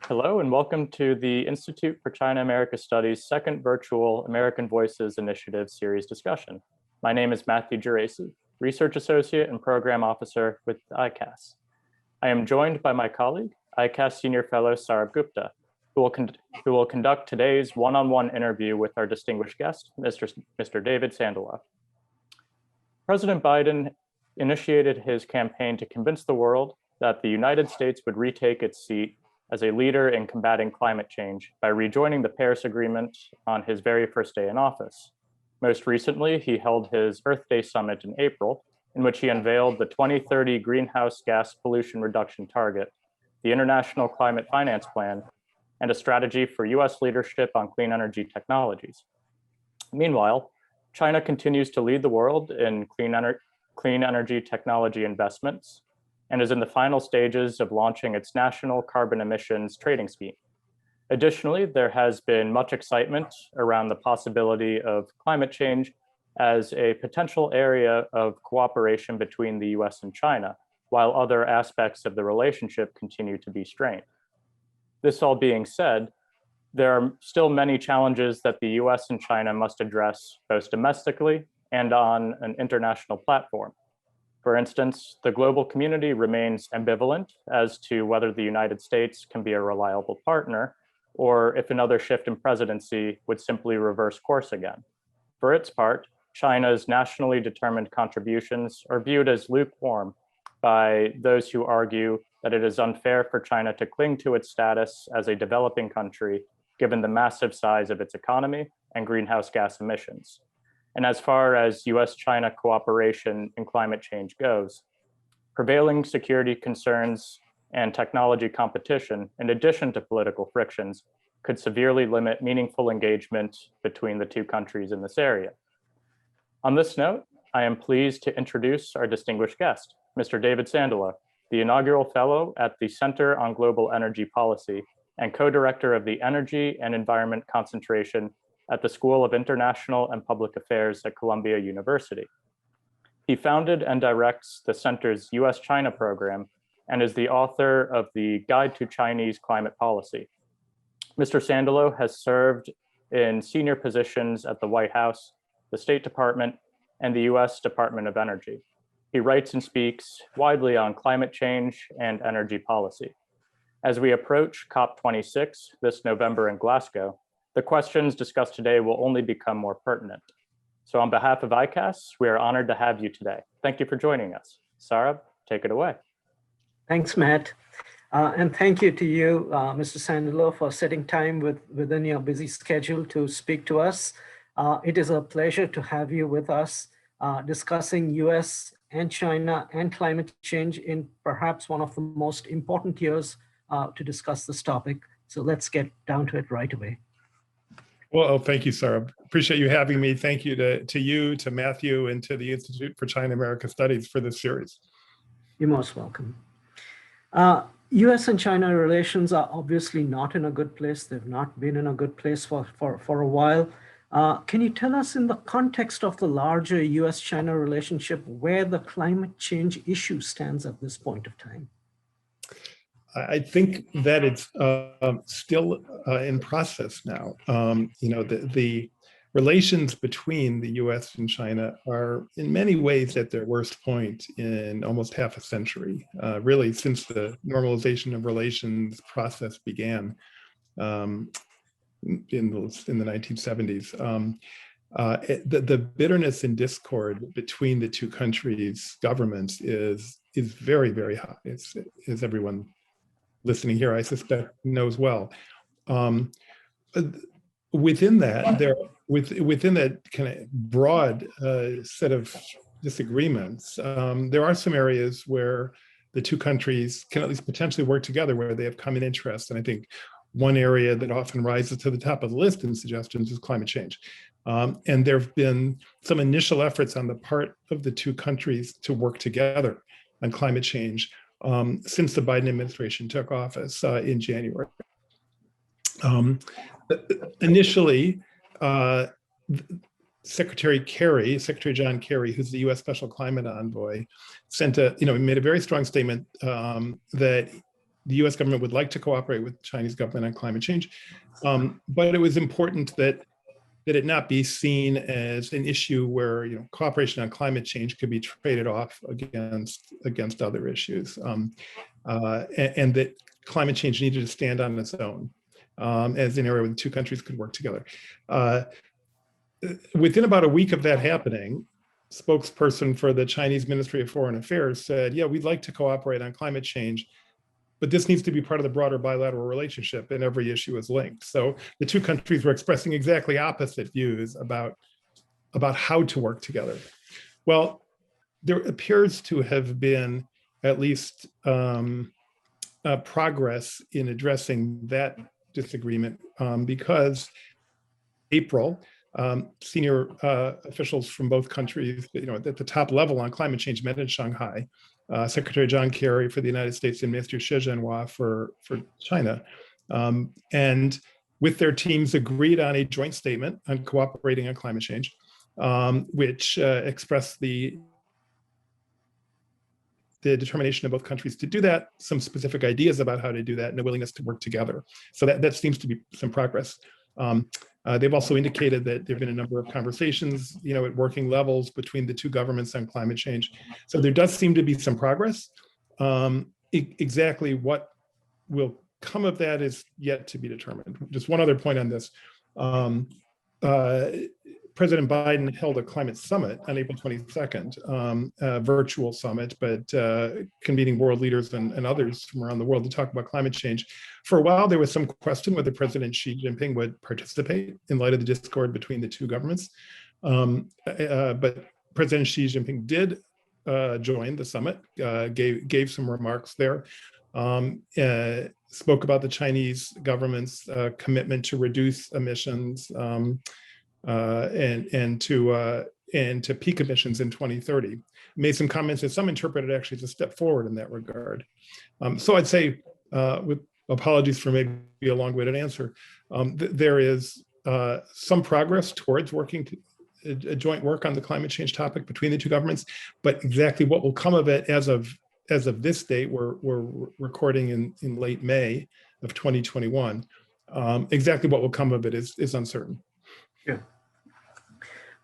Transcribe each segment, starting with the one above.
Hello and welcome to the Institute for China-America Studies' second virtual American Voices Initiative series discussion. My name is Matthew Geraci, Research Associate and Program Officer with ICAS. I am joined by my colleague, ICAS Senior Fellow Saurabh Gupta, who will conduct today's one-on-one interview with our distinguished guest, Mr. David Sandalow. President Biden initiated his campaign to convince the world that the United States would retake its seat as a leader in combating climate change by rejoining the Paris Agreement on his very first day in office. Most recently, he held his Earth Day Summit in April, in which he unveiled the 2030 greenhouse gas pollution reduction target, the International Climate Finance Plan, and a strategy for US leadership on clean energy technologies. Meanwhile, China continues to lead the world in clean energy technology investments, and is in the final stages of launching its national carbon emissions trading scheme. Additionally, there has been much excitement around the possibility of climate change as a potential area of cooperation between the US and China, while other aspects of the relationship continue to be strained. This all being said, there are still many challenges that the US and China must address both domestically and on an international platform. For instance, the global community remains ambivalent as to whether the United States can be a reliable partner, or if another shift in presidency would simply reverse course again. For its part, China's nationally determined contributions are viewed as lukewarm by those who argue that it is unfair for China to cling to its status as a developing country, given the massive size of its economy and greenhouse gas emissions. And as far as US-China cooperation in climate change goes, prevailing security concerns and technology competition, in addition to political frictions, could severely limit meaningful engagement between the two countries in this area. On this note, I am pleased to introduce our distinguished guest, Mr. David Sandalow, the Inaugural Fellow at the Center on Global Energy Policy and co-director of the Energy and Environment Concentration at the School of International and Public Affairs at Columbia University. He founded and directs the center's U.S. China program and is the author of the Guide to Chinese Climate Policy. Mr. Sandalow has served in senior positions at the White House, the State Department, and the U.S. Department of Energy. He writes and speaks widely on climate change and energy policy. As we approach COP26 this November in Glasgow, the questions discussed today will only become more pertinent. So on behalf of ICAS, we are honored to have you today. Thank you for joining us. Saurabh, take it away. Thanks, Matt. And thank you to you, Mr. Sandalow, for setting time within your busy schedule to speak to us. It is a pleasure to have you with us discussing US and China and climate change in perhaps one of the most important years to discuss this topic. So let's get down to it right away. Well, thank you, Saurabh. Appreciate you having me. Thank you to you, to Matthew, and to the Institute for China-America Studies for this series. You're most welcome. US and China relations are obviously not in a good place. They've not been in a good place for a while. Can you tell us, in the context of the larger US-China relationship, where the climate change issue stands at this point of time? I think that it's still in process now. The relations between the US and China are in many ways at their worst point in almost half a century, really since the normalization of relations process began in the 1970s. The bitterness and discord between the two countries' governments is very, very high, as everyone listening here, I suspect, knows well. Within that kind of broad set of disagreements, there are some areas where the two countries can at least potentially work together, where they have common interests. And I think one area that often rises to the top of the list in suggestions is climate change. And there have been some initial efforts on the part of the two countries to work together on climate change since the Biden administration took office in January. Initially, Secretary John Kerry, who's the U.S. Special Climate Envoy, made a very strong statement that the US government would like to cooperate with the Chinese government on climate change. But it was important that it not be seen as an issue where cooperation on climate change could be traded off against other issues, and that climate change needed to stand on its own as an area where the two countries could work together. Within about a week of that happening, spokesperson for the Chinese Ministry of Foreign Affairs said, yeah, we'd like to cooperate on climate change, but this needs to be part of the broader bilateral relationship, and every issue is linked. So the two countries were expressing exactly opposite views about how to work together. Well, there appears to have been at least progress in addressing that disagreement, because April, senior officials from both countries, at the top level on climate change met in Shanghai. Secretary John Kerry for the United States and Minister Shi Zhenhua for China. And with their teams agreed on a joint statement on cooperating on climate change, which expressed the determination of both countries to do that, some specific ideas about how to do that, and a willingness to work together. So that seems to be some progress. They've also indicated that there have been a number of conversations, at working levels between the two governments on climate change. So there does seem to be some progress. Exactly what will come of that is yet to be determined. Just one other point on this. President Biden held a climate summit on April 22nd, a virtual summit, but convening world leaders and others from around the world to talk about climate change. For a while, there was some question whether President Xi Jinping would participate in light of the discord between the two governments. But President Xi Jinping did join the summit, gave some remarks there, spoke about the Chinese government's commitment to reduce emissions, and to peak emissions in 2030. Made some comments that some interpreted actually as a step forward in that regard. So I'd say, with apologies for maybe a long-winded answer, there is some progress towards working a joint work on the climate change topic between the two governments, but exactly what will come of it as of this date, we're recording in late May of 2021. Exactly what will come of it is uncertain. Yeah.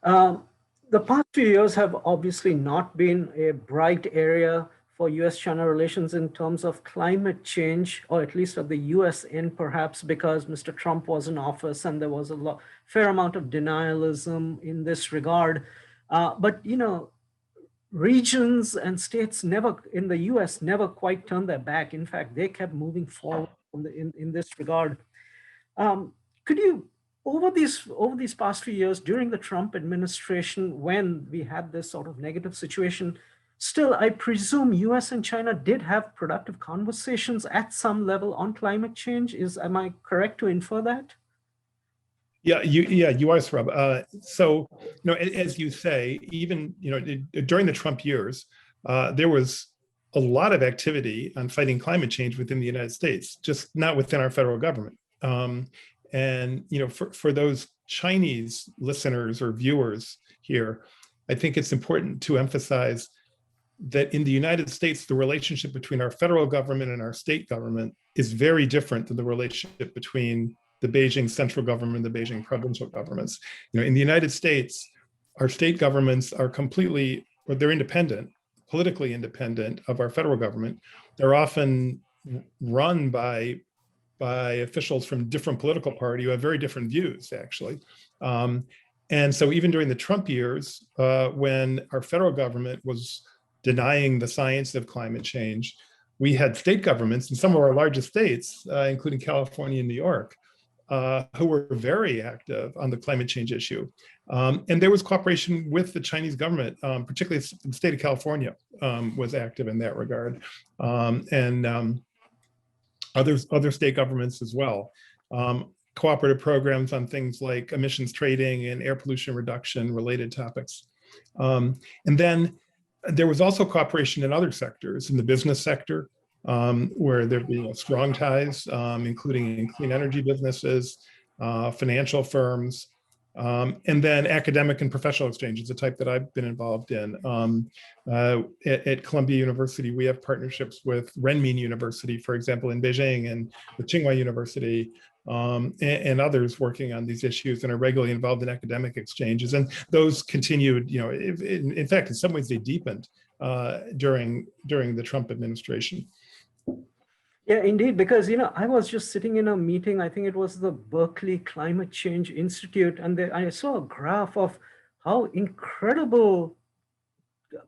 The past few years have obviously not been a bright area for U.S.-China relations in terms of climate change, or at least at the U.S. end, perhaps because Mr. Trump was in office and there was a fair amount of denialism in this regard. But regions and states in the U.S. never quite turned their back. In fact, they kept moving forward in this regard. Could you, over these past few years, during the Trump administration, when we had this sort of negative situation, still, I presume US and China did have productive conversations at some level on climate change. Am I correct to infer that? Yeah, you are, Saurabh. So, as you say, even during the Trump years, there was a lot of activity on fighting climate change within the United States, just not within our federal government. And for those Chinese listeners or viewers here, I think it's important to emphasize that in the United States, the relationship between our federal government and our state government is very different than the relationship between the Beijing central government and the Beijing provincial governments. In the United States, our state governments are they're independent, politically independent of our federal government. They're often run by officials from different political parties who have very different views, actually. And so even during the Trump years, when our federal government was denying the science of climate change, we had state governments in some of our largest states, including California and New York, who were very active on the climate change issue. And there was cooperation with the Chinese government, particularly the state of California was active in that regard. And other state governments as well. Cooperative programs on things like emissions trading and air pollution reduction related topics. And then there was also cooperation in other sectors, in the business sector, where there'd be strong ties, including in clean energy businesses, financial firms, And then academic and professional exchange is the type that I've been involved in. At Columbia University, we have partnerships with Renmin University, for example, in Beijing, and with Tsinghua University, and others working on these issues and are regularly involved in academic exchanges. And those continued, in fact, in some ways they deepened during the Trump administration. Yeah, indeed, because, I was just sitting in a meeting, I think it was the Berkeley Climate Change Institute, and I saw a graph of how incredible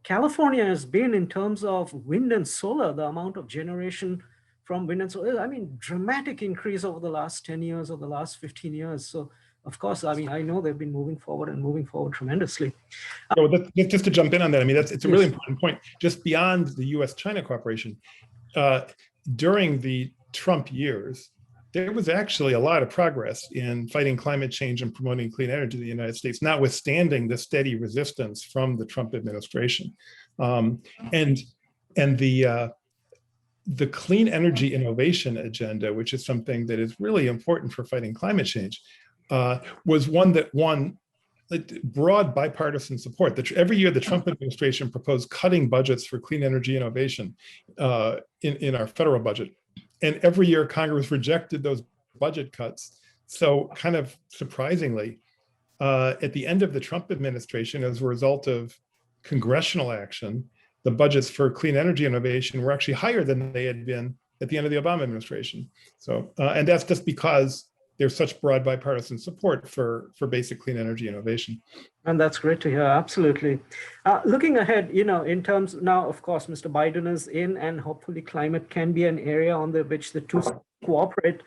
California has been in terms of wind and solar, the amount of generation from wind and solar. I mean, dramatic increase over the last 10 years or the last 15 years. So, of course, I know they've been moving forward tremendously. So just to jump in on that, I mean, it's a really important point. Just beyond the U.S. China cooperation, during the Trump years, there was actually a lot of progress in fighting climate change and promoting clean energy in the United States, notwithstanding the steady resistance from the Trump administration. And the clean energy innovation agenda, which is something that is really important for fighting climate change, was one that won broad bipartisan support. Every year, the Trump administration proposed cutting budgets for clean energy innovation in our federal budget. And every year, Congress rejected those budget cuts. So kind of surprisingly, at the end of the Trump administration, as a result of congressional action, the budgets for clean energy innovation were actually higher than they had been at the end of the Obama administration. So, and that's just because there's such broad bipartisan support for basic clean energy innovation. And that's great to hear, absolutely. Looking ahead, in terms, now, of course, Mr. Biden is in, and hopefully climate can be an area on which the two cooperate.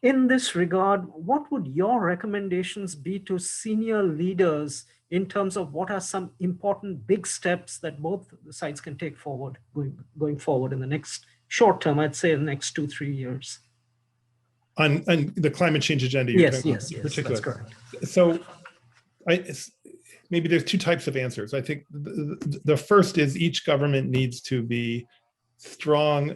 In this regard, what would your recommendations be to senior leaders in terms of what are some important big steps that both sides can take forward, going forward in the next short term, I'd say the next 2-3 years? On the climate change agenda, yes, that's correct. So maybe there's two types of answers. I think the first is each government needs to be strong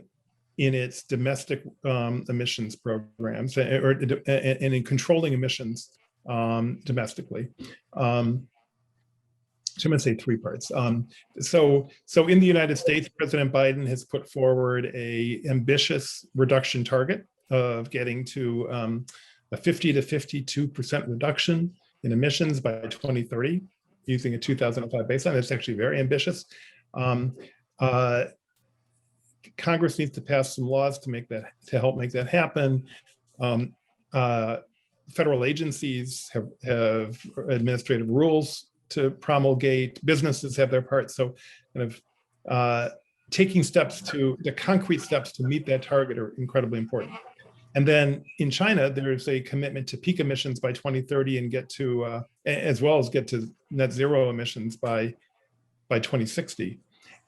in its domestic emissions programs and in controlling emissions domestically. So I'm going to say three parts. So in the United States, President Biden has put forward an ambitious reduction target of getting to a 50 to 52% reduction in emissions by 2030, using a 2005 baseline. That's actually very ambitious. Congress needs to pass some laws to help make that happen. Federal agencies have administrative rules to promulgate. Businesses have their part. So kind of taking the concrete steps to meet that target are incredibly important. And then in China, there's a commitment to peak emissions by 2030 and get to, as well as get to net zero emissions by 2060.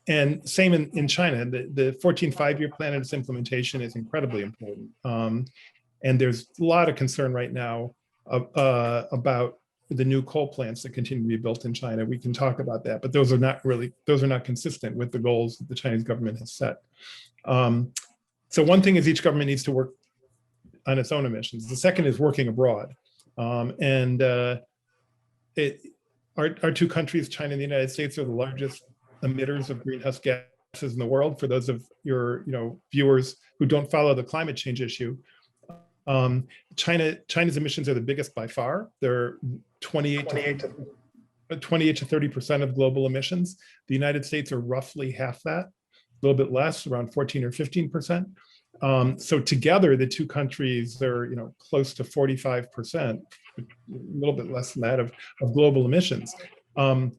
And same in China, the 14th five-year plan and its implementation is incredibly important. And there's a lot of concern right now about the new coal plants that continue to be built in China. We can talk about that, but those are not consistent with the goals that the Chinese government has set. So one thing is each government needs to work on its own emissions. The second is working abroad. Our two countries, China and the United States, are the largest emitters of greenhouse gases in the world. For those of your viewers who don't follow the climate change issue, China's emissions are the biggest by far. They're 28 to 30% of global emissions. The United States are roughly half that, a little bit less, around 14 or 15%. So together, the two countries are close to 45%, a little bit less than that of global emissions. And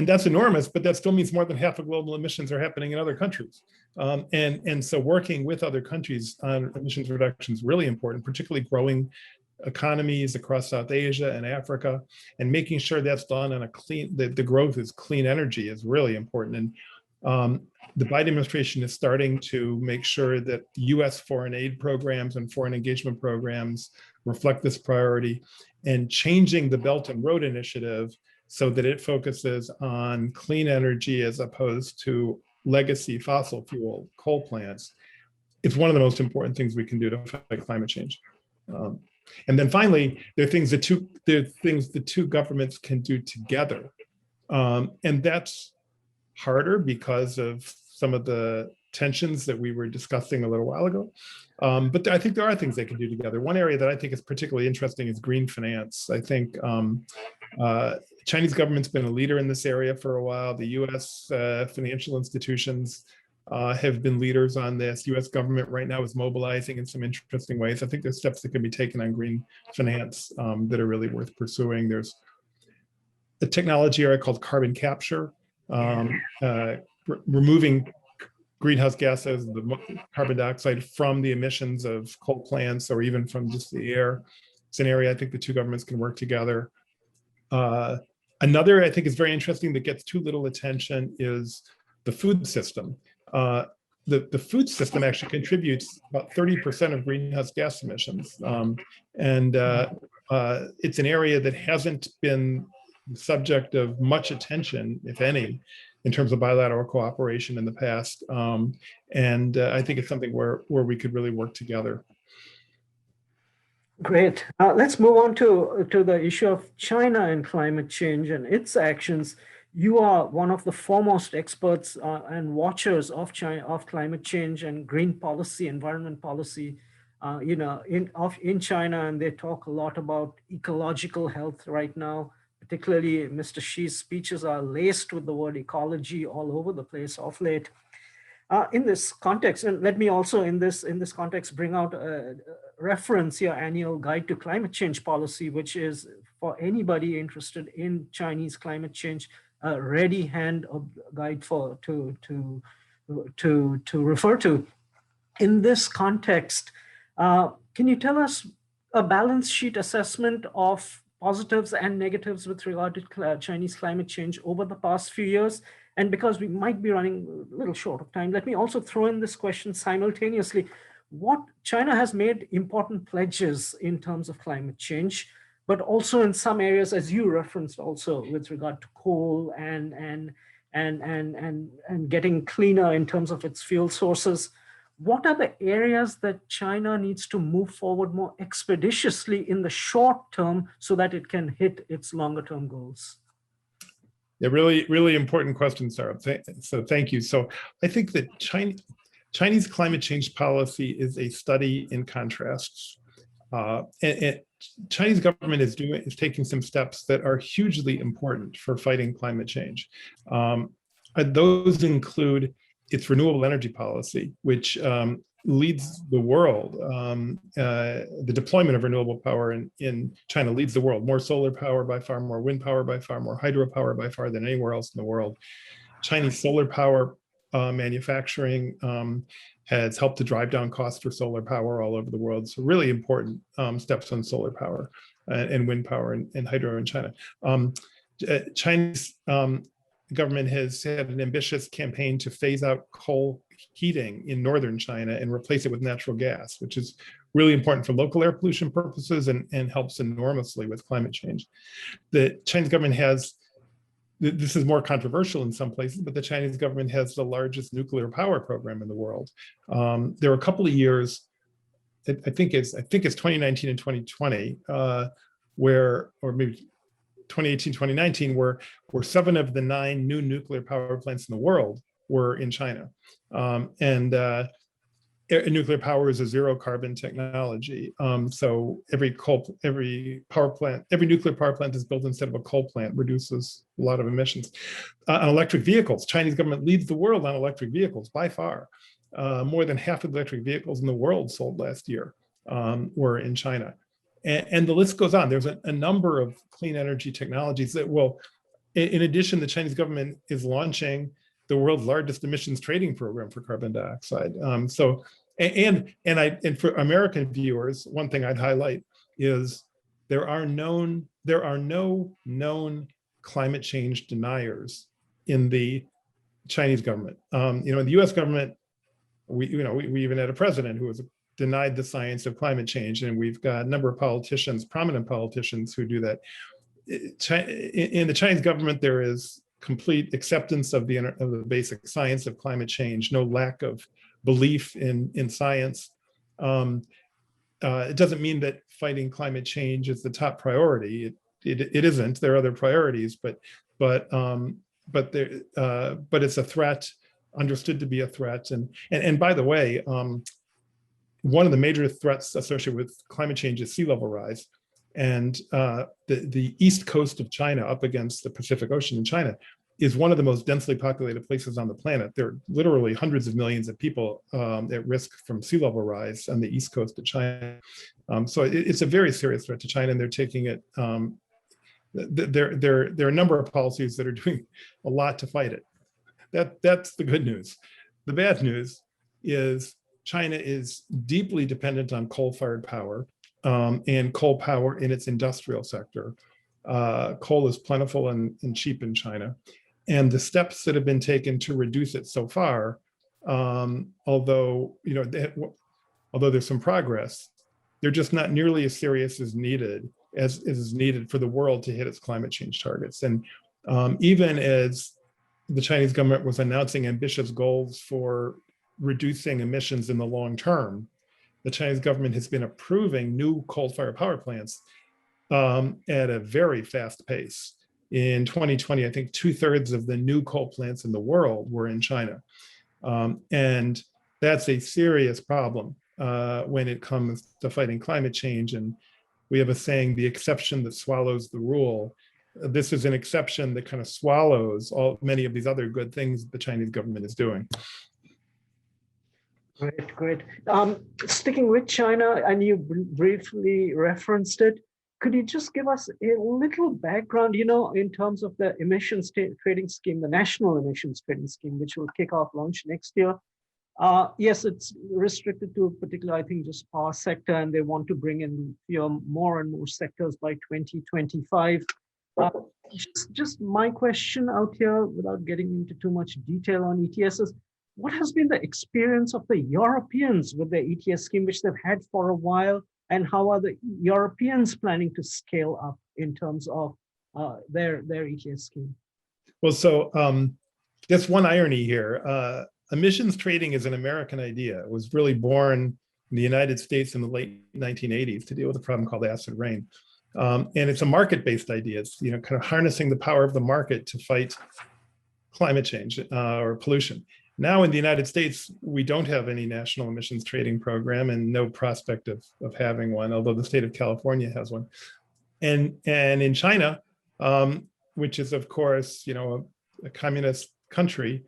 that's enormous, but that still means more than half of global emissions are happening in other countries. And so working with other countries on emissions reduction is really important, particularly growing economies across South Asia and Africa, and making sure that's done on the growth is clean energy is really important. And the Biden administration is starting to make sure that U.S. foreign aid programs and foreign engagement programs reflect this priority, and changing the Belt and Road Initiative so that it focuses on clean energy as opposed to legacy fossil fuel coal plants. It's one of the most important things we can do to fight climate change. And then finally, there are things the two governments can do together. And that's harder because of some of the tensions that we were discussing a little while ago. But I think there are things they can do together. One area that I think is particularly interesting is green finance. I think Chinese government's been a leader in this area for a while. The U.S. Financial institutions have been leaders on this. U.S. government right now is mobilizing in some interesting ways. I think there's steps that can be taken on green finance that are really worth pursuing. There's a technology area called carbon capture, removing greenhouse gases, the carbon dioxide from the emissions of coal plants or even from just the air. It's an area I think the two governments can work together. Another I think is very interesting that gets too little attention is the food system. The food system actually contributes about 30% of greenhouse gas emissions. It's an area that hasn't been the subject of much attention, if any, in terms of bilateral cooperation in the past. I think it's something where we could really work together. Great. Let's move on to the issue of China and climate change and its actions. You are one of the foremost experts and watchers of climate change and green policy, environment policy, in China, and they talk a lot about ecological health right now. Particularly, Mr. Xi's speeches are laced with the word ecology all over the place of late. In this context, and let me also in this context bring out reference your annual guide to climate change policy, which is for anybody interested in Chinese climate change, a ready hand of guide to refer to. In this context, can you tell us a balance sheet assessment of positives and negatives with regard to Chinese climate change over the past few years? And because we might be running a little short of time, let me also throw in this question simultaneously. China has made important pledges in terms of climate change, but also in some areas, as you referenced also with regard to coal and getting cleaner in terms of its fuel sources. What are the areas that China needs to move forward more expeditiously in the short term so that it can hit its longer term goals? Yeah, really, really important question, Sarah. So thank you. So I think that Chinese climate change policy is a study in contrasts. And Chinese government is taking some steps that are hugely important for fighting climate change. Those include its renewable energy policy, which leads the world. The deployment of renewable power in China leads the world. More solar power by far, more wind power by far, more hydropower by far than anywhere else in the world. Chinese solar power manufacturing has helped to drive down costs for solar power all over the world. So really important steps on solar power and wind power and hydro in China. Chinese government has had an ambitious campaign to phase out coal heating in northern China and replace it with natural gas, which is really important for local air pollution purposes and helps enormously with climate change. The Chinese government has, this is more controversial in some places, but the Chinese government has the largest nuclear power program in the world. There are a couple of years, I think it's 2019 and 2020, or maybe 2018, 2019, where 7 of the 9 new nuclear power plants in the world were in China. Nuclear power is a zero carbon technology. So every nuclear power plant that's built instead of a coal plant reduces a lot of emissions. On electric vehicles, Chinese government leads the world on electric vehicles by far. More than half of the electric vehicles in the world sold last year were in China. And the list goes on. There's a number of clean energy technologies that will, in addition, the Chinese government is launching the world's largest emissions trading program for carbon dioxide. And for American viewers, one thing I'd highlight is there are no known climate change deniers in the Chinese government. In the U.S. government, we even had a president who was denied the science of climate change, and we've got a number of politicians, prominent politicians, who do that. In the Chinese government, there is complete acceptance of the basic science of climate change, no lack of belief in science. it doesn't mean that fighting climate change is the top priority. It isn't. There are other priorities, but it's a threat, understood to be a threat. And by the way, one of the major threats associated with climate change is sea level rise. And the east coast of China up against the Pacific Ocean in China is one of the most densely populated places on the planet. There are literally hundreds of millions of people at risk from sea level rise on the east coast of China. So it's a very serious threat to China, and they're taking it. There are a number of policies that are doing a lot to fight it. That's the good news. The bad news is China is deeply dependent on coal-fired power and coal power in its industrial sector. Coal is plentiful and cheap in China. And the steps that have been taken to reduce it so far, although there's some progress, they're just not nearly as serious as is needed for the world to hit its climate change targets. And even as the Chinese government was announcing ambitious goals for reducing emissions in the long term, the Chinese government has been approving new coal-fired power plants at a very fast pace. In 2020, I think 2/3 of the new coal plants in the world were in China. And that's a serious problem when it comes to fighting climate change. And we have a saying, the exception that swallows the rule. This is an exception that kind of swallows many of these other good things the Chinese government is doing. Great. Sticking with China, and you briefly referenced it, could you just give us a little background, in terms of the emissions trading scheme, the national emissions trading scheme, which will kick off launch next year? Yes, it's restricted to particular, I think, just power sector, and they want to bring in more and more sectors by 2025. Just my question out here, without getting into too much detail on ETS, is what has been the experience of the Europeans with the ETS scheme, which they've had for a while, and how are the Europeans planning to scale up in terms of their ETS scheme? Well, so there's one irony here. Emissions trading is an American idea. It was really born in the United States in the late 1980s to deal with a problem called acid rain. And it's a market-based idea. It's kind of harnessing the power of the market to fight climate change or pollution. Now in the United States, we don't have any national emissions trading program and no prospect of having one, although the state of California has one. And in China, which is of course, a communist country,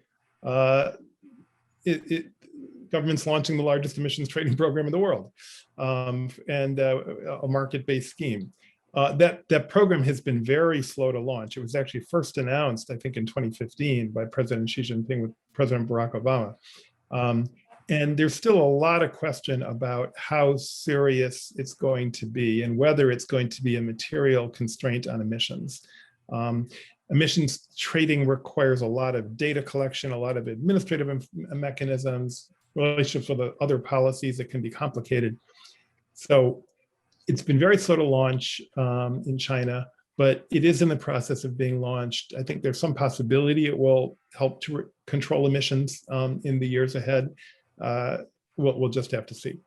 government's launching the largest emissions trading program in the world, and a market-based scheme. That program has been very slow to launch. It was actually first announced, I think, in 2015 by President Xi Jinping with President Barack Obama. And there's still a lot of question about how serious it's going to be and whether it's going to be a material constraint on emissions. Emissions trading requires a lot of data collection, a lot of administrative mechanisms, relationships with other policies that can be complicated. So it's been very slow to launch in China, but it is in the process of being launched. I think there's some possibility it will help to control emissions in the years ahead. We'll just have to see.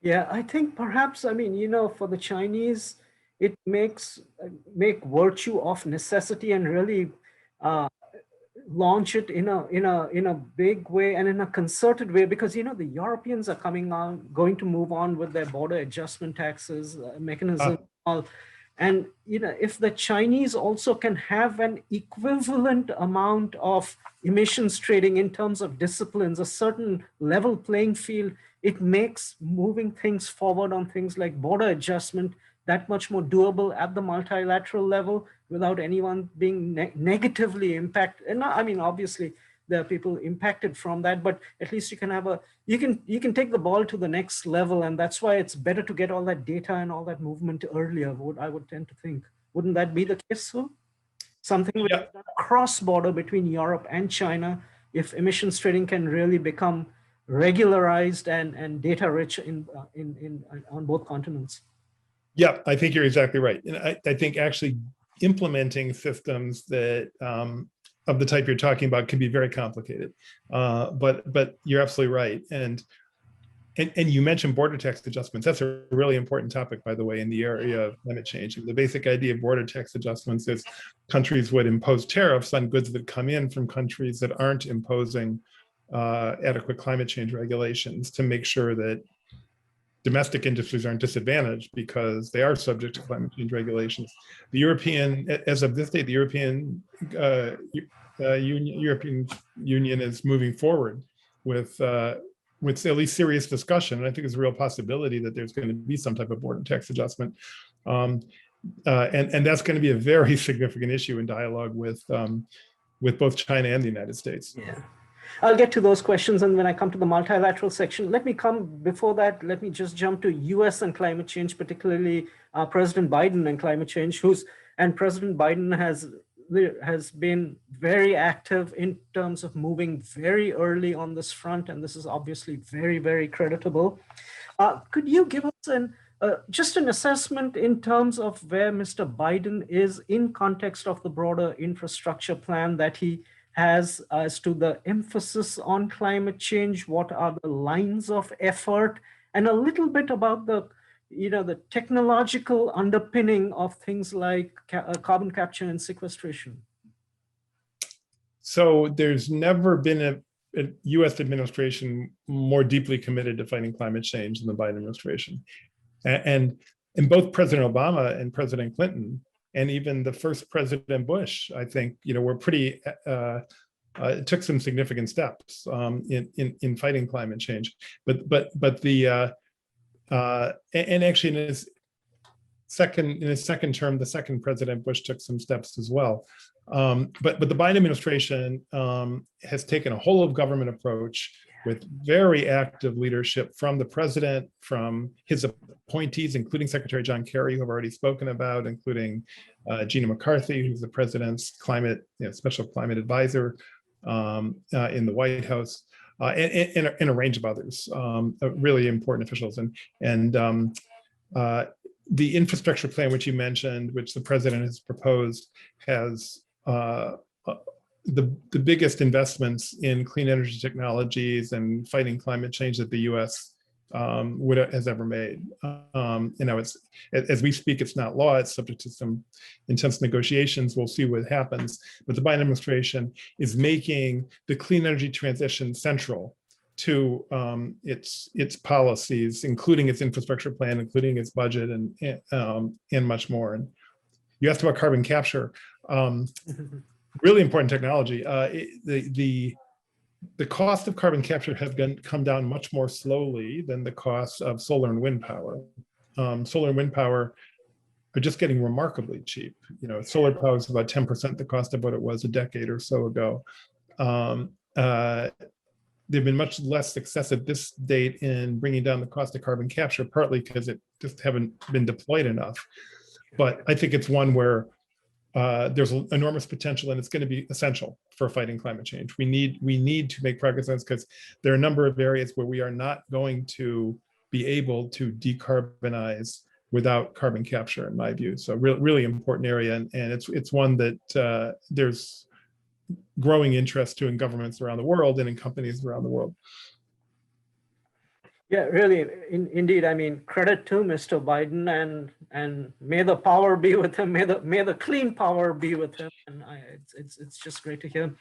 Yeah, I think perhaps, for the Chinese, it make virtue of necessity and really launch it in a big way and in a concerted way, because the Europeans are going to move on with their border adjustment taxes mechanism. And if the Chinese also can have an equivalent amount of emissions trading in terms of disciplines, a certain level playing field, it makes moving things forward on things like border adjustment that much more doable at the multilateral level without anyone being negatively impacted. And obviously there are people impacted from that, but at least you can have you can take the ball to the next level. And that's why it's better to get all that data and all that movement earlier, I would tend to think. Wouldn't that be the case, so? Something with cross-border between Europe and China, if emissions trading can really become regularized and data-rich on both continents. Yeah, I think you're exactly right. And I think actually implementing systems that of the type you're talking about can be very complicated. But you're absolutely right. And And you mentioned border tax adjustments. That's a really important topic, by the way, in the area of climate change. And the basic idea of border tax adjustments is countries would impose tariffs on goods that come in from countries that aren't imposing adequate climate change regulations to make sure that domestic industries aren't disadvantaged because they are subject to climate change regulations. The European, as of this date, the European Union is moving forward with at least serious discussion. And I think there's a real possibility that there's going to be some type of border tax adjustment. And that's going to be a very significant issue in dialogue with both China and the United States. Yeah. I'll get to those questions, and when I come to the multilateral section, before that, let me just jump to US and climate change, particularly President Biden and climate change, President Biden has been very active in terms of moving very early on this front, and this is obviously very, very creditable. Could you give us just an assessment in terms of where Mr. Biden is in context of the broader infrastructure plan that he has as to the emphasis on climate change? What are the lines of effort, and a little bit about the technological underpinning of things like carbon capture and sequestration? So there's never been a US administration more deeply committed to fighting climate change than the Biden administration. And both President Obama and President Clinton, and even the first President Bush, I think, were pretty, took some significant steps in fighting climate change. But the, and actually in his second term, the second President Bush took some steps as well. But the Biden administration has taken a whole of government approach with very active leadership from the president, from his appointees, including Secretary John Kerry, who I've already spoken about, including Gina McCarthy, who's the president's special climate advisor in the White House, and a range of others, really important officials. And the infrastructure plan, which you mentioned, which the president has proposed, has the biggest investments in clean energy technologies and fighting climate change that the U.S. Has ever made. It's, as we speak, it's not law. It's subject to some intense negotiations. We'll see what happens. But the Biden administration is making the clean energy transition central to its policies, including its infrastructure plan, including its budget, and much more. And you asked about carbon capture. Really important technology. The cost of carbon capture has come down much more slowly than the cost of solar and wind power. Solar and wind power are just getting remarkably cheap. Solar power is about 10% the cost of what it was a decade or so ago. They've been much less success at this date in bringing down the cost of carbon capture, partly because it just haven't been deployed enough. But I think it's one where there's enormous potential, and it's going to be essential for fighting climate change. We need to make progress on this because there are a number of areas where we are not going to be able to decarbonize without carbon capture, in my view. So really important area, and it's one that there's growing interest to in governments around the world and in companies around the world. Yeah, really, indeed. I mean, credit to Mr. Biden, and may the power be with him. May the clean power be with him. And it's just great to hear.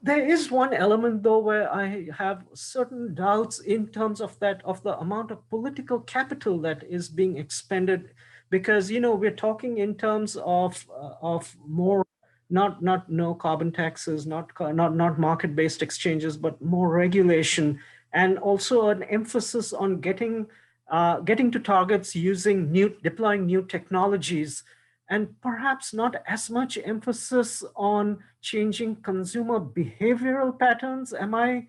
There is one element, though, where I have certain doubts in terms of the amount of political capital that is being expended, because we're talking in terms of more not no carbon taxes, not market-based exchanges, but more regulation. And also an emphasis on getting to targets deploying new technologies, and perhaps not as much emphasis on changing consumer behavioral patterns. Am I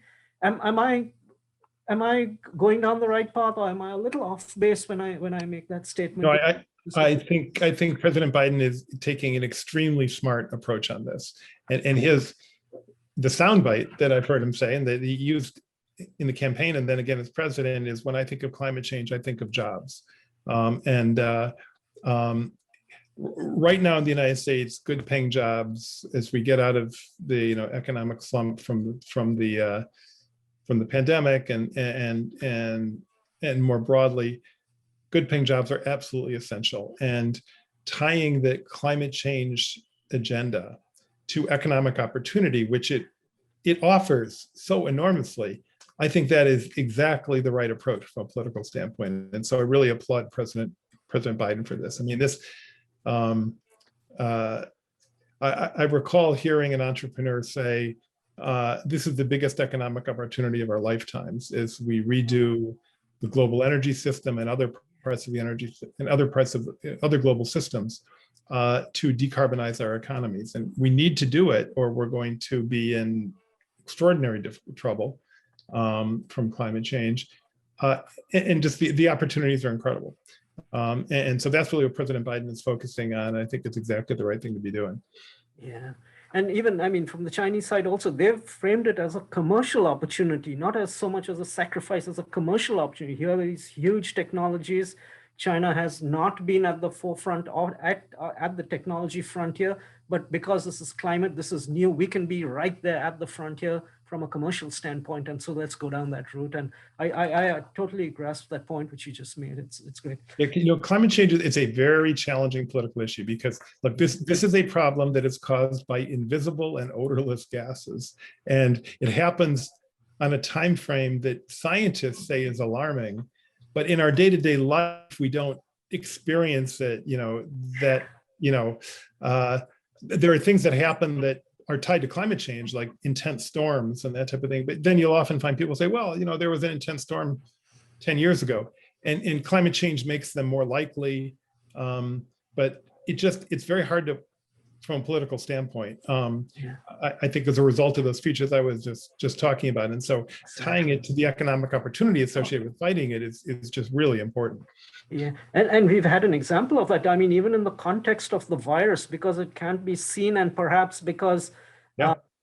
going down the right path, or am I a little off base when I make that statement? No, I think President Biden is taking an extremely smart approach on this, and the soundbite that I've heard him say, and that he used in the campaign and then again as president, is, when I think of climate change, I think of jobs. Right now in the United States, good paying jobs, as we get out of the economic slump from the the pandemic and more broadly, good paying jobs are absolutely essential. And tying the climate change agenda to economic opportunity, which it offers so enormously, I think that is exactly the right approach from a political standpoint. And so I really applaud President Biden for this. I mean, this, I recall hearing an entrepreneur say, this is the biggest economic opportunity of our lifetimes as we redo the global energy system and other parts of the energy and other parts of other global systems to decarbonize our economies. And we need to do it or we're going to be in extraordinary trouble from climate change. And just the opportunities are incredible. And so that's really what President Biden is focusing on. I think it's exactly the right thing to be doing. Yeah. And even, I mean, from the Chinese side also, they've framed it as a commercial opportunity, not as so much as a sacrifice, as a commercial opportunity. Here are these huge technologies. China has not been at the forefront or at the technology frontier, but because this is climate, this is new, we can be right there at the frontier from a commercial standpoint. And so let's go down that route. And I totally grasp that point, which you just made. It's great. Yeah, you know, climate change is a very challenging political issue because look, this is a problem that is caused by invisible and odorless gases. And it happens on a time frame that scientists say is alarming. But in our day-to-day life, we don't experience it, there are things that happen that are tied to climate change, like intense storms and that type of thing. But then you'll often find people say, well, there was an intense storm 10 years ago, and climate change makes them more likely. But it's very hard to, from a political standpoint, I think as a result of those features I was just talking about. And so tying it to the economic opportunity associated with fighting it is just really important. Yeah, and we've had an example of that. I mean, even in the context of the virus, because it can't be seen and perhaps because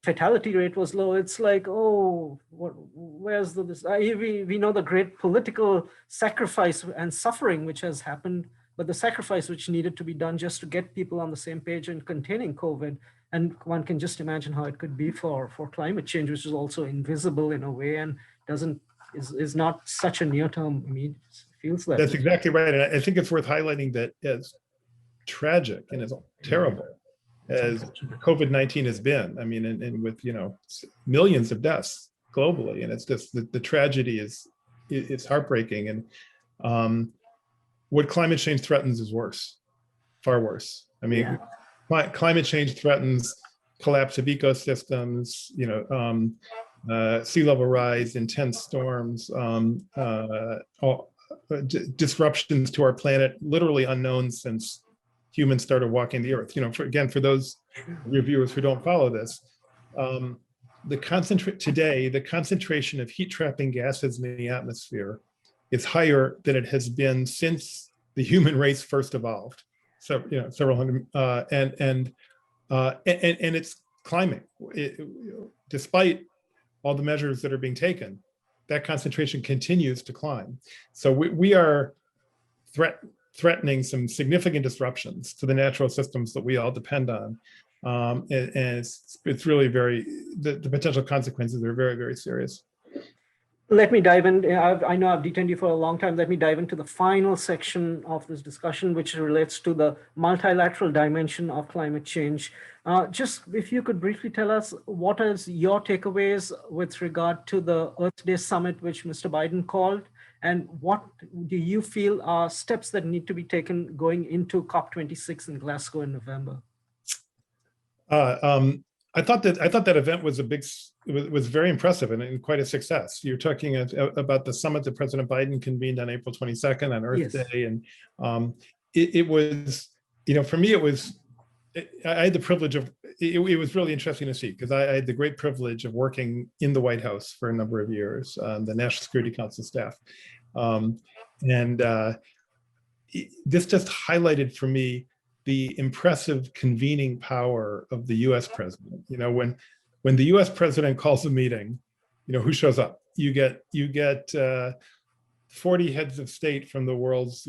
fatality rate was low, it's like, oh, where's this? We know the great political sacrifice and suffering which has happened, but the sacrifice which needed to be done just to get people on the same page in containing COVID. And one can just imagine how it could be for climate change, which is also invisible in a way and is not such a near-term immediate. Feels that. That's exactly right. And I think it's worth highlighting that as tragic and as terrible as COVID-19 has been, I mean, and with, millions of deaths globally, and it's just the tragedy it's heartbreaking. And what climate change threatens is worse, far worse. I mean, climate change threatens collapse of ecosystems, sea level rise, intense storms, disruptions to our planet, literally unknown since humans started walking the earth. For those reviewers who don't follow this, the concentration of heat trapping gases in the atmosphere is higher than it has been since the human race first evolved. So, several hundred, and it's climbing. Despite all the measures that are being taken, that concentration continues to climb. So we are threatening some significant disruptions to the natural systems that we all depend on. And it's really the potential consequences are very, very serious. Let me dive in. I know I've detained you for a long time. Let me dive into the final section of this discussion, which relates to the multilateral dimension of climate change. Just if you could briefly tell us, what is your takeaways with regard to the Earth Day Summit, which Mr. Biden called, and what do you feel are steps that need to be taken going into COP26 in Glasgow in November? I thought that event was was very impressive and quite a success. You're talking about the summit that President Biden convened on April 22nd on Earth Day, and it was, for me, I had the privilege of it was really interesting to see because I had the great privilege of working in the White House for a number of years, the National Security Council staff, and this just highlighted for me the impressive convening power of the U.S. president. When the U.S. president calls a meeting, who shows up? You get 40 heads of state from the world's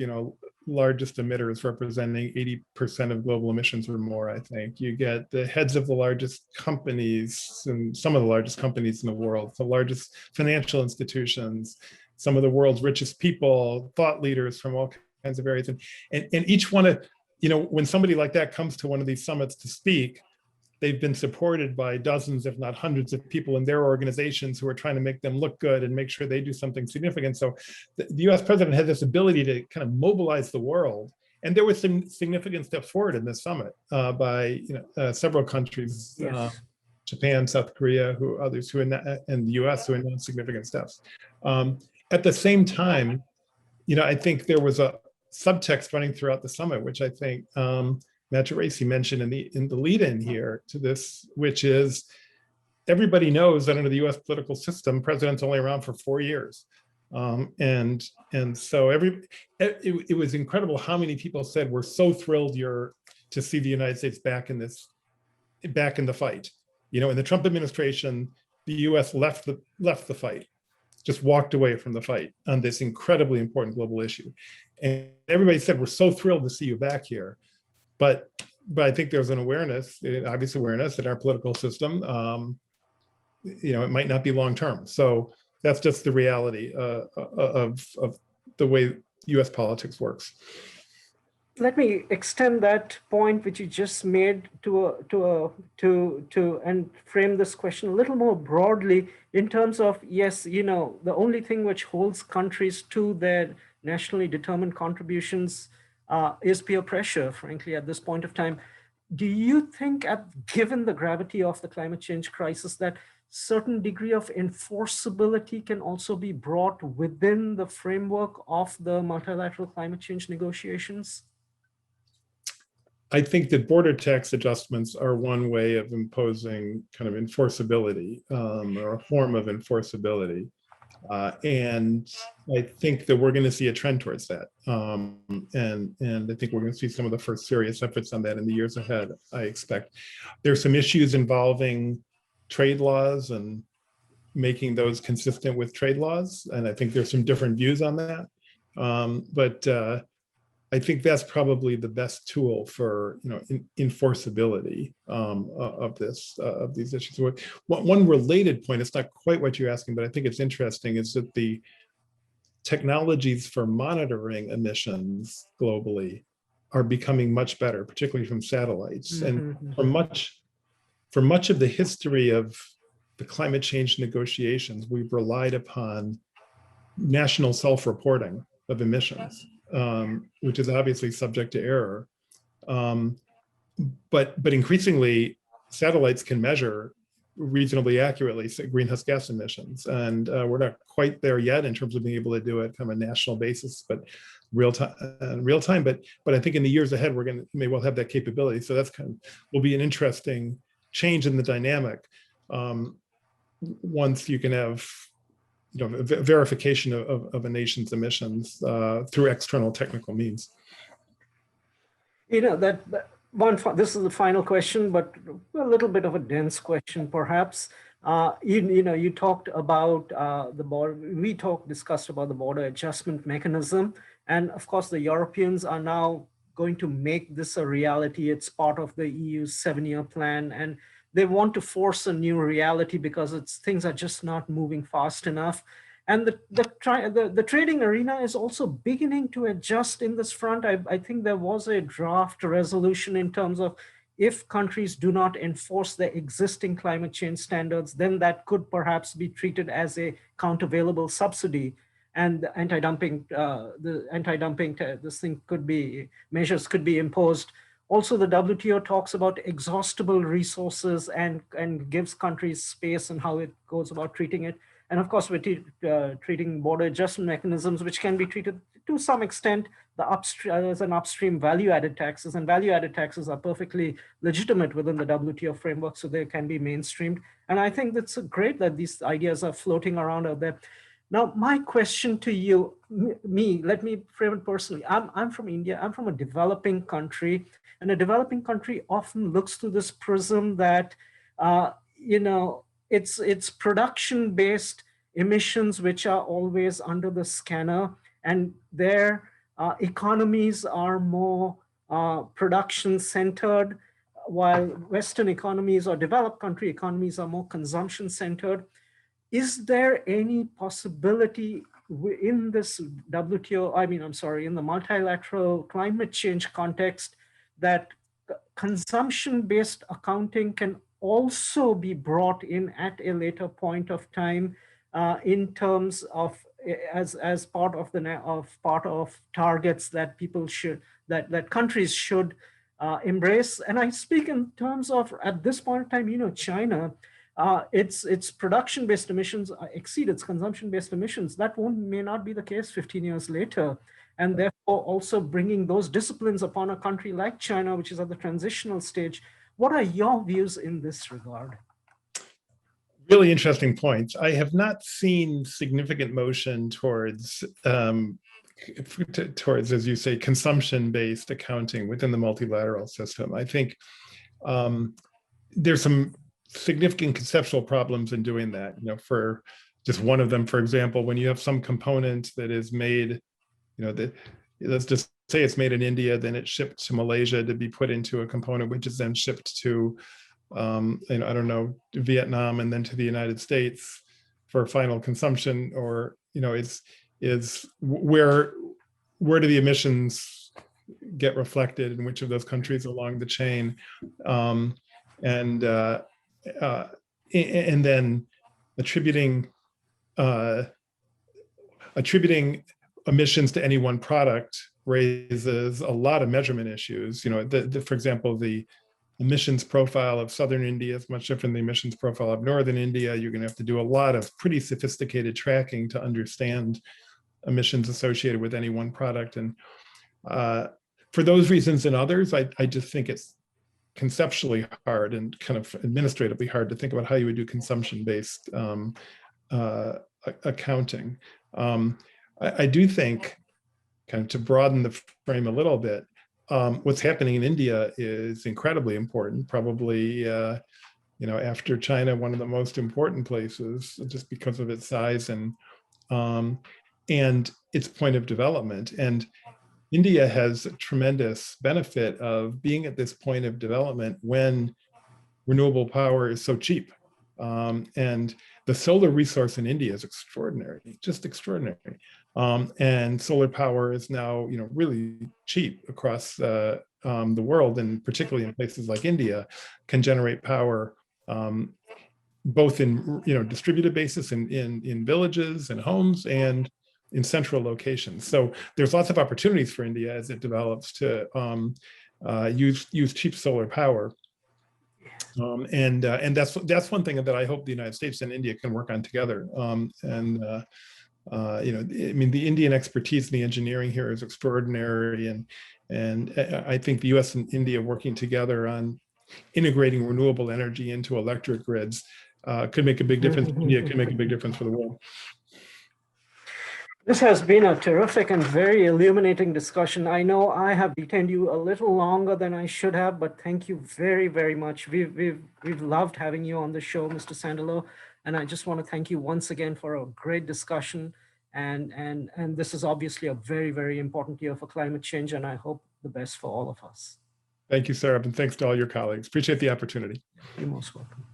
largest emitters representing 80% of global emissions or more, I think. You get the heads of the largest companies and some of the largest companies in the world, the largest financial institutions, some of the world's richest people, thought leaders from all kinds of areas. And each one of, when somebody like that comes to one of these summits to speak, they've been supported by dozens, if not hundreds of people in their organizations who are trying to make them look good and make sure they do something significant. So the US president had this ability to kind of mobilize the world. And there was some significant steps forward in this summit by several countries, Yes. Japan, South Korea, others and the US who announced significant steps. At the same time, I think there was a subtext running throughout the summit, which I think Matt Geraci mentioned in the lead-in here to this, which is everybody knows that under the U.S. political system, president's only around for 4 years, and so it was incredible how many people said we're so thrilled to see the United States back in the fight. In the Trump administration, the U.S. left the fight, just walked away from the fight on this incredibly important global issue, and everybody said we're so thrilled to see you back here. But I think there's an obvious awareness that our political system, it might not be long term. So that's just the reality of the way U.S. politics works. Let me extend that point which you just made to and frame this question a little more broadly in terms of, yes, the only thing which holds countries to their nationally determined contributions is peer pressure, frankly, at this point of time. Do you think, given the gravity of the climate change crisis, that certain degree of enforceability can also be brought within the framework of the multilateral climate change negotiations? I think that border tax adjustments are one way of imposing kind of enforceability, or a form of enforceability. And I think that we're going to see a trend towards that. And I think we're going to see some of the first serious efforts on that in the years ahead, I expect. There's some issues involving trade laws and making those consistent with trade laws. And I think there's some different views on that. But I think that's probably the best tool for enforceability of these issues. One related point, it's not quite what you're asking, but I think it's interesting, is that the technologies for monitoring emissions globally are becoming much better, particularly from satellites. And for much of the history of the climate change negotiations, we've relied upon national self-reporting of emissions, which is obviously subject to error. But increasingly, satellites can measure reasonably accurately greenhouse gas emissions. And we're not quite there yet in terms of being able to do it on a national basis, but real time. But I think in the years ahead, may well have that capability. So that's will be an interesting change in the dynamic once you can have verification of a nation's emissions through external technical means. This is the final question, but a little bit of a dense question, perhaps. You talked about the border. Discussed about the border adjustment mechanism, and of course, the Europeans are now going to make this a reality. It's part of the EU's 7-year plan, and they want to force a new reality because things are just not moving fast enough. And the trading arena is also beginning to adjust in this front. I think there was a draft resolution in terms of if countries do not enforce the existing climate change standards, then that could perhaps be treated as a countervailable subsidy. And the anti-dumping, measures could be imposed. Also, the WTO talks about exhaustible resources and gives countries space and how it goes about treating it. And of course, we're treating border adjustment mechanisms, which can be treated to some extent as an upstream value-added taxes, and value-added taxes are perfectly legitimate within the WTO framework, so they can be mainstreamed. And I think that's great that these ideas are floating around out there. Now, my question to you, let me frame it personally. I'm from India. I'm from a developing country, and a developing country often looks through this prism that, it's production-based emissions which are always under the scanner, and there economies are more production-centered, while Western economies or developed country economies are more consumption-centered. Is there any possibility in this WTO, in the multilateral climate change context, that consumption-based accounting can also be brought in at a later point of time in terms of as part of targets that people should that countries should embrace? And I speak in terms of, at this point in time, China, its production-based emissions exceed its consumption-based emissions. That may not be the case 15 years later. And therefore also bringing those disciplines upon a country like China, which is at the transitional stage. What are your views in this regard? Really interesting points. I have not seen significant motion towards, as you say, consumption-based accounting within the multilateral system. I think there's some significant conceptual problems in doing that. For just one of them, for example, when you have some component that is made, let's just say it's made in India, then it's shipped to Malaysia to be put into a component, which is then shipped to, Vietnam, and then to the United States for final consumption, or, is where do the emissions get reflected in which of those countries along the chain? And then attributing emissions to any one product raises a lot of measurement issues. For example, the emissions profile of Southern India is much different than the emissions profile of Northern India. You're going to have to do a lot of pretty sophisticated tracking to understand emissions associated with any one product. And for those reasons and others, I just think it's conceptually hard and kind of administratively hard to think about how you would do consumption-based accounting. I do think, kind of to broaden the frame a little bit, what's happening in India is incredibly important, probably, after China, one of the most important places, just because of its size and its point of development. And India has a tremendous benefit of being at this point of development when renewable power is so cheap. And the solar resource in India is extraordinary, just extraordinary. And solar power is now, really cheap across the world, and particularly in places like India, can generate power both in distributed basis in villages and homes and in central locations. So there's lots of opportunities for India as it develops to use cheap solar power. And that's one thing that I hope the United States and India can work on together. The Indian expertise in the engineering here is extraordinary, and I think the U.S. and India working together on integrating renewable energy into electric grids could make a big difference. India could make a big difference for the world. This has been a terrific and very illuminating discussion. I know I have detained you a little longer than I should have, but thank you very, very much. We've loved having you on the show, Mr. Sandalow, and I just want to thank you once again for a great discussion. And this is obviously a very, very important year for climate change, and I hope the best for all of us. Thank you, Sarah, and thanks to all your colleagues. Appreciate the opportunity. You're most welcome.